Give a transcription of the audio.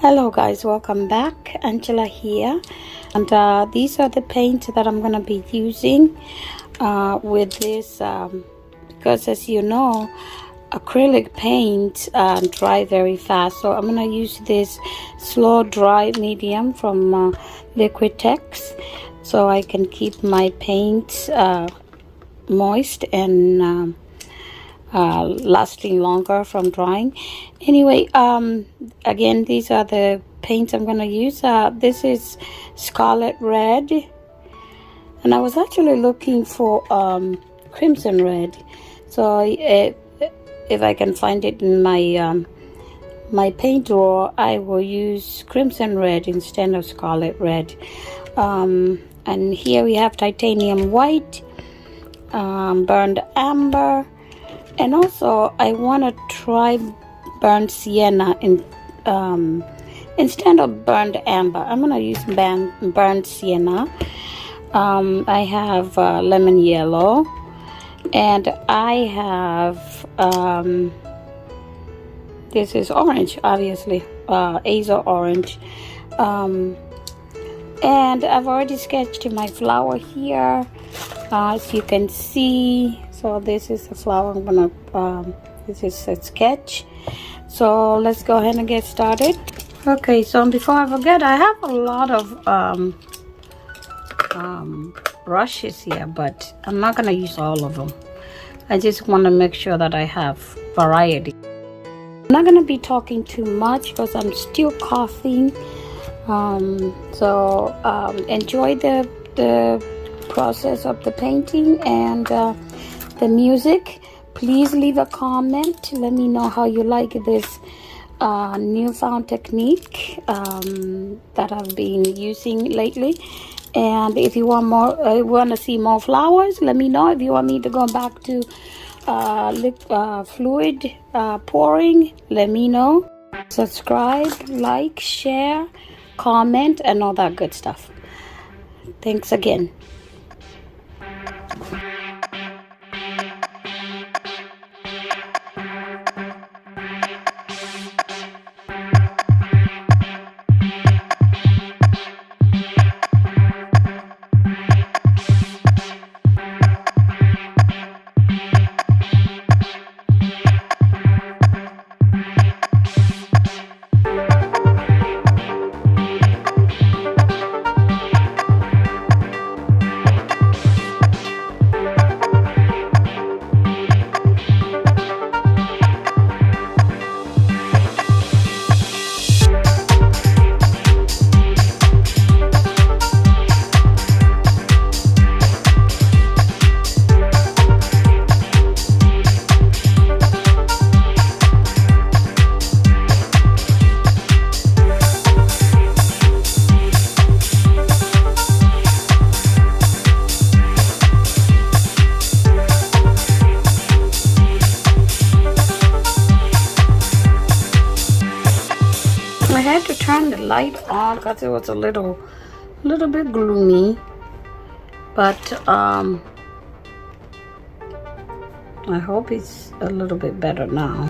Hello guys, welcome back. Angela here, and these are the paints that I'm gonna be using with this because, as you know, acrylic paints dry very fast, so I'm gonna use this slow dry medium from Liquitex so I can keep my paints moist and lasting longer from drying. Anyway, again, these are the paints I'm gonna use. This is Scarlet Red, and I was actually looking for Crimson Red, so if I can find it in my my paint drawer, I will use Crimson Red instead of Scarlet Red. And here we have Titanium White, Burned Amber, and also I want to try Burnt Sienna instead of Burned Amber. I'm going to use Burnt Sienna. I have Lemon Yellow, and I have this is orange, obviously, Azo Orange. And I've already sketched my flower here, as you can see. So this is the flower I'm gonna this is a sketch. So let's go ahead and get started. Okay, so before I forget, I have a lot of brushes here, but I'm not gonna use all of them. I just want to make sure that I have variety. I'm not gonna be talking too much because I'm still coughing. Enjoy the process of the painting and the music. Please leave a comment. Let me know how you like this newfound technique that I've been using lately. And if you want more, want to see more flowers, let me know. If you want me to go back to fluid pouring, let me know. Subscribe, like, share, comment, and all that good stuff. Thanks again. I had to turn the light on because it was a little bit gloomy, but I hope it's a little bit better now.